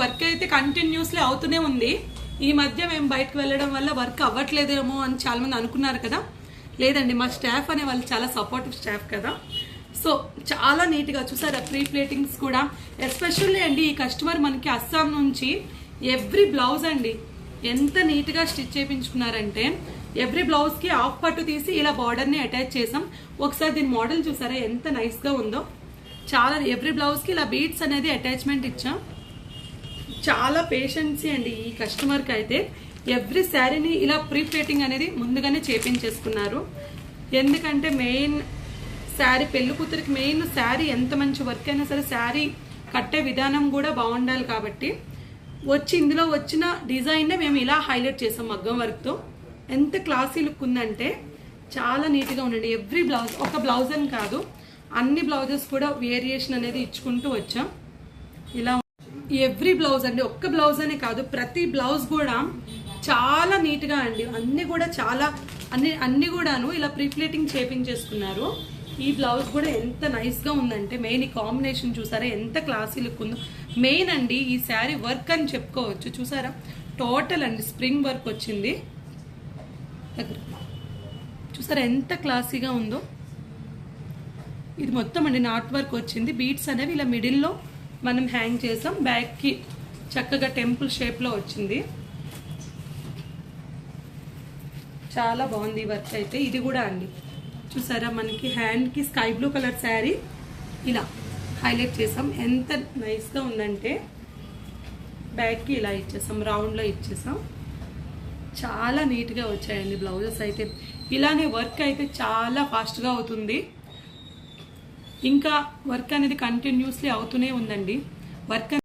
Work అయితే continuously అవుతూనే ఉంది. ఈ మధ్య మేము బయటకు వెళ్ళడం వల్ల వర్క్ అవ్వట్లేదేమో అని చాలా మంది అనుకున్నారు కదా. లేదండి, మా స్టాఫ్ అనే వాళ్ళు చాలా సపోర్టివ్ స్టాఫ్ కదా. సో చాలా నీట్గా చూసారా, ప్రీ ప్లేటింగ్స్ కూడా. ఎస్పెషల్లీ అండి ఈ కస్టమర్ మనకి అస్సాం నుంచి ఎవ్రీ బ్లౌజ్ అండి ఎంత నీట్గా స్టిచ్ చేయించుకున్నారంటే, ఎవ్రీ బ్లౌజ్కి హాఫ్ పట్టు తీసి ఇలా బార్డర్ని అటాచ్ చేసాం. ఒకసారి దీని మోడల్ చూసారా ఎంత నైస్గా ఉందో. చాలా ఎవ్రీ బ్లౌజ్కి ఇలా బీడ్స్ అనేది అటాచ్మెంట్ ఇచ్చాం. చాలా పేషెన్సీ అండి ఈ కస్టమర్కి అయితే. ఎవ్రీ శారీని ఇలా ప్రీ ప్లేటింగ్ అనేది ముందుగానే చేపించేసుకున్నారు. ఎందుకంటే మెయిన్ శారీ పెళ్లి కూతురికి మెయిన్ శారీ ఎంత మంచి వర్క్ అయినా సరే శారీ కట్టే విధానం కూడా బాగుండాలి కాబట్టి ఇందులో వచ్చిన డిజైన్నే మేము ఇలా హైలైట్ చేసాం మగ్గం వర్క్తో. ఎంత క్లాసీ లుక్ ఉందంటే చాలా నీట్గా ఉండండి. ఎవ్రీ బ్లౌజ్, ఒక బ్లౌజ్ అని కాదు అన్ని బ్లౌజెస్ కూడా వేరియేషన్ అనేది ఇచ్చుకుంటూ వచ్చాం. ఇలా ఎవ్రీ బ్లౌజ్ అండి, ఒక్క బ్లౌజ్ అనే కాదు ప్రతి బ్లౌజ్ కూడా చాలా నీట్గా అండి. అన్ని కూడా చాలా అన్ని కూడాను ఇలా ప్రీప్లేటింగ్ చేపించేసుకున్నారు. ఈ బ్లౌజ్ కూడా ఎంత నైస్గా ఉందంటే మెయిన్ ఈ కాంబినేషన్ చూసారా ఎంత క్లాసీ లుక్ ఉందో. మెయిన్ అండి ఈ శారీ వర్క్ అని చెప్పుకోవచ్చు. చూసారా టోటల్ అండి స్ప్రింగ్ వర్క్ వచ్చింది. చూసారా ఎంత క్లాసీగా ఉందో. ఇది మొత్తం అండి నాట్ వర్క్ వచ్చింది. బీడ్స్ అనేవి ఇలా మిడిల్లో మనం హ్యాంగ్ చేసాం. బ్యాక్కి చక్కగా టెంపుల్ షేప్లో వచ్చింది. చాలా బాగుంది ఈ వర్క్ అయితే. ఇది కూడా అండి చూసారా మనకి హ్యాండ్కి స్కై బ్లూ కలర్ శారీ ఇలా హైలైట్ చేసాం. ఎంత నైస్గా ఉందంటే బ్యాక్కి ఇలా ఇచ్చేసాం, రౌండ్లో ఇచ్చేసాం. చాలా నీట్గా వచ్చాయండి బ్లౌజెస్ అయితే. ఇలానే వర్క్ అయితే చాలా ఫాస్ట్గా అవుతుంది. ఇంకా వర్క్ అనేది కంటిన్యూస్లీ అవుతూనే ఉందండి. వర్క్